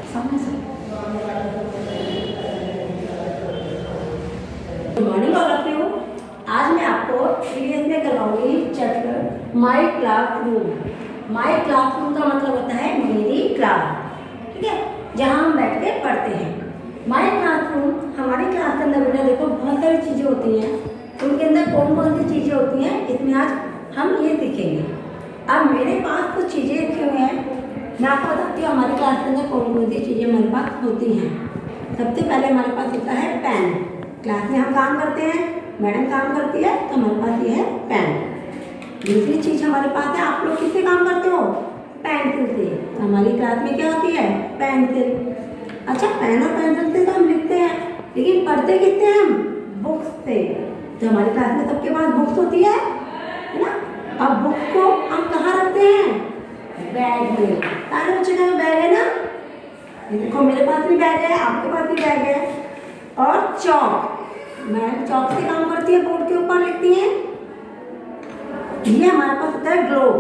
सामने से। Good morning all of you. आज मैं आपको पीडीएफ में करवाऊंगी chapter my classroom. My classroom का मतलब होता है मेरी क्लास, ठीक है, जहाँ हम बैठ के पढ़ते हैं। माई क्लासरूम, हमारी क्लास के अंदर बेटा देखो बहुत सारी चीज़ें होती हैं। उनके अंदर कौन कौन सी चीज़ें होती हैं, इसमें आज हम ये सीखेंगे। अब मेरे पास कुछ चीज़ें रखी हुई हैं, मैं आपको बताती हूँ हमारी क्लास के अंदर कौन कौन सी चीज़ें हमारे पास होती हैं। सबसे पहले हमारे पास होता है पेन। क्लास में हम काम करते हैं, मैडम काम करती है, तो हमारे पास ये है पेन। दूसरी चीज़ हमारे पास है, आप लोग किससे काम करते हो? पेंसिल से। तो हमारी क्लास में क्या होती है? पेंसिल। अच्छा, पेन और पेंसिल से तो हम लिखते हैं, लेकिन पढ़ते किससे हैं हम? बुक्स से। तो हमारी क्लास में सबके पास बुक्स होती है ना। अब बुक को हम कहाँ रखते हैं? बैग में। सारे बच्चों का बैग है ना, ये देखो मेरे पास भी बैग है, आपके पास भी बैग है। और चौक, मैडम चौक से काम करती है, बोर्ड के ऊपर लिखती है। ये हमारे पास होता है ग्लोब,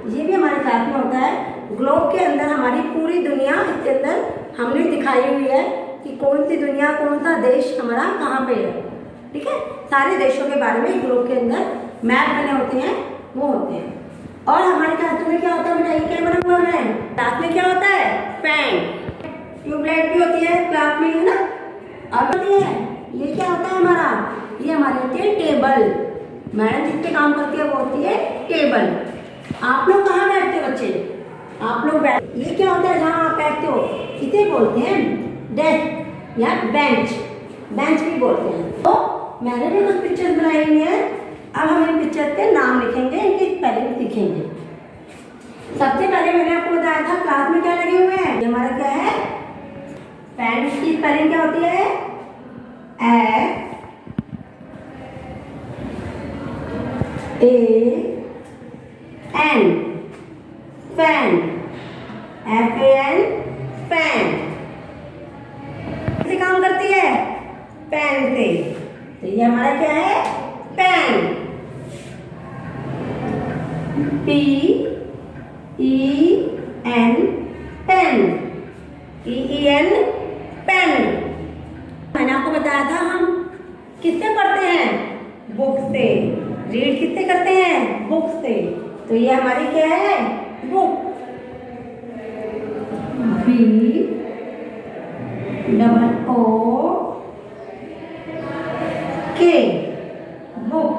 ये भी हमारे क्लास में होता है। ग्लोब के अंदर हमारी पूरी दुनिया, इसके अंदर हमने दिखाई हुई है कि कौन सी दुनिया, कौन सा देश हमारा कहाँ पे है, ठीक है। सारे देशों के बारे में ग्लोब के अंदर मैप बने होते हैं, वो होते हैं। और हमारे क्लास में क्या होता है बेटा, ये क्या बना हुआ है? क्लास में क्या होता है? फैन, ट्यूबलाइट भी होती है क्लास में, है ना। अब ये क्या होता है हमारा? ये हमारी होती है टेबल। मैडम जिस पे काम करती है वो होती है टेबल। आप लोग कहाँ बैठते हो बच्चे? आप लोग ये क्या होता है जहाँ आप बैठते हो? इसे बोलते हैं डेस्क या बेंच, बेंच भी बोलते हैं। तो मैंने भी कुछ पिक्चर्स बनाई हुई हैं। अब हम इन पिक्चर के नाम लिखेंगे, इनकी स्पेलिंग सीखेंगे। सबसे पहले मैंने आपको बताया था क्लास में क्या लगे हुए हैं। ये हमारा क्या है? पेन की स्पेलिंग क्या होती है? F A N, fan. FAN, fan. किससे काम करती है? पेन से। तो ये हमारा क्या है? Pen. PEN, pen. PEN, pen. मैंने आपको बताया था हम किससे पढ़ते हैं? बुक से। रीड किससे करते हैं? बुक से। तो ये हमारी क्या है? बुक। BOOK, बुक,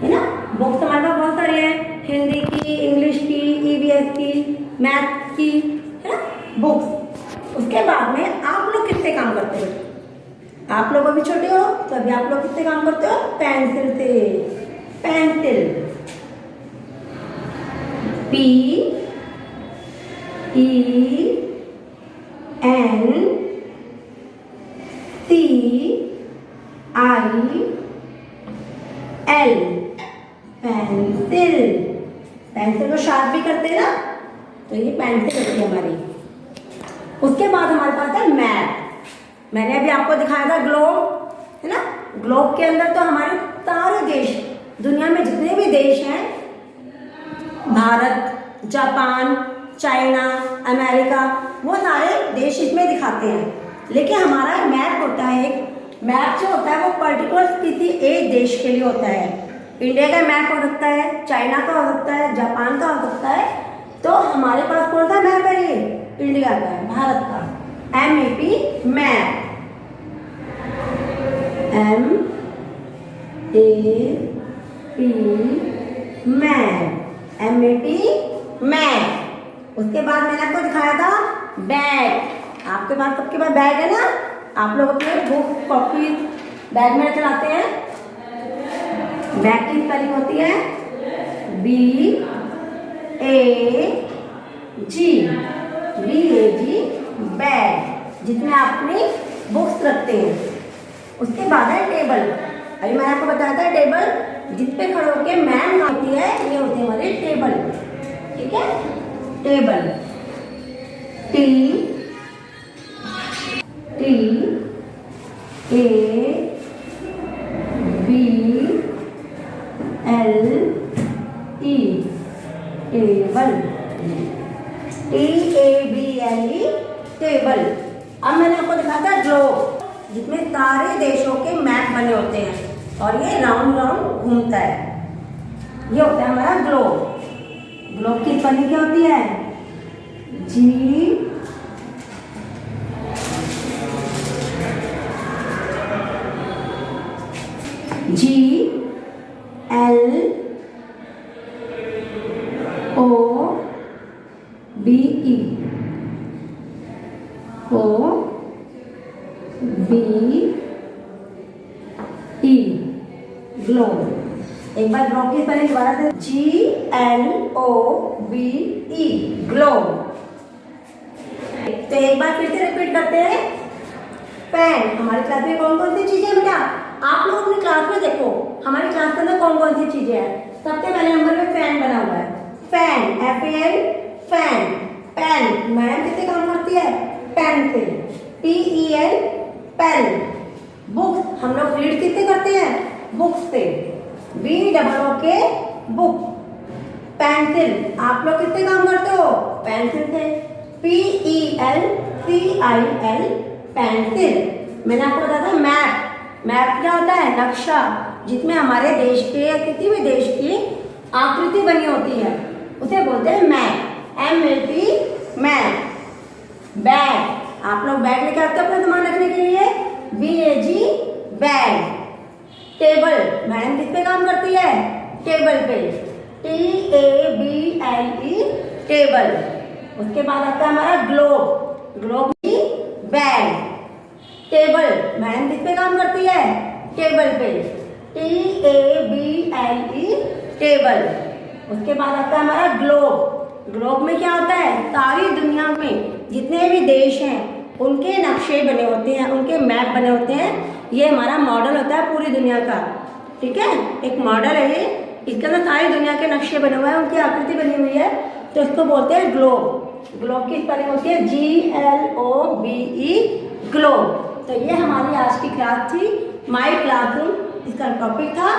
है ना। बुक्स हमारे पास बहुत सारी है, हिंदी की, इंग्लिश की, EVS की, मैथ की, है ना, बुक्स। उसके बाद में आप लोग किससे काम करते हो? आप लोग अभी छोटे हो, तो अभी आप लोग किससे काम करते हो? पेंसिल से। पेंसिल। PENCIL, pencil. पेंसिल को शार्प भी करते हैं ना, तो ये पेंसिल होती है हमारी। उसके बाद हमारे पास है मैप। मैंने अभी आपको दिखाया था ग्लोब, है ना। ग्लोब के अंदर तो हमारे सारे देश, दुनिया में जितने भी देश हैं, भारत, जापान, चाइना, अमेरिका, वो सारे देश इसमें दिखाते हैं। लेकिन हमारा मैप होता है, एक मैप जो होता है वो पर्टिकुलर किसी एक देश के लिए होता है। इंडिया का मैप हो सकता है, चाइना का हो सकता है, जापान का हो सकता है। तो हमारे पास कौन सा मैप है? ये इंडिया का है, भारत का। MAP, map. MAP, map. MAP, map. उसके बाद मैंने आपको दिखाया था बैग। आपके पास, सबके पास बैग है ना। आप लोग अपने बुक, कॉपी बैग में चलाते हैं। बैग की स्पेलिंग होती है BAG, बैग, जिसमें आप अपनी बुक्स रखते हैं। उसके बाद है टेबल। अभी मैंने आपको बताया था टेबल जिसपे खड़े होके मैम होती है, ये होती है हमारी टेबल, ठीक है। Table, TABLE, table. TABLE, table. अब मैंने आपको दिखाया था ग्लोब, जिसमें सारे देशों के मैप बने होते हैं और ये राउंड राउंड घूमता है। ये होता है हमारा ग्लोब। ग्लोब की स्पेलिंग क्या होती है? GLOBE। ग्लोब। एक बार ग्लोब की स्पेलिंग दोबारा से, GLOBE, ग्लोब। तो एक बार फिर से रिपीट करते हैं। फैन। हमारी क्लास में कौन कौन सी चीजें बेटा? आप लोग अपनी क्लास में देखो, हमारी क्लास के अंदर कौन कौन सी चीजें हैं। सबसे पहले नंबर पे फैन बना हुआ है। Fan, FAN, fan. Pen, madam कितने काम करती है? पेन से। PEN, pen. बुक, हम लोग रीड कितने करते हैं? बुक से। BOOK, book. पेंसिल, आप लोग कितने काम करते हो? पेंसिल से। PENCIL, pencil. मैंने आपको बताया था मैप। मैप क्या होता है? नक्शा, जिसमें हमारे देश के या किसी भी देश की आकृति बनी होती है, उसे बोलते हैं मैप। MAP, map. बैग, आप लोग बैग लेके आते हो अपना सामान रखने के लिए? BAG, bag. टेबल, मैडम किस पे काम करती है? टेबल पे। TABLE, table. उसके बाद आता है हमारा ग्लोब। ग्लोब की बैग। टेबल, मैडम किस पे काम करती है? टेबल पे। TABLE, table. उसके बाद आता है हमारा ग्लोब। ग्लोब में क्या होता है? सारी दुनिया में जितने भी देश हैं उनके नक्शे बने होते हैं, उनके मैप बने होते हैं। ये हमारा मॉडल होता है पूरी दुनिया का। ठीक है, एक मॉडल है ये। इसके अंदर सारी दुनिया के नक्शे बने हुए हैं, उनकी आकृति बनी हुई है, तो इसको बोलते हैं ग्लोब। ग्लोब की स्पेलिंग होती है GLOBE, ग्लोब। तो ये हमारी आज की क्लास थी, माई क्लासरूम, इसका टॉपिक था।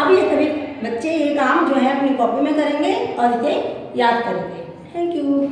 अब ये सभी बच्चे ये काम जो है अपनी कॉपी में करेंगे और इसे याद करेंगे। Thank you.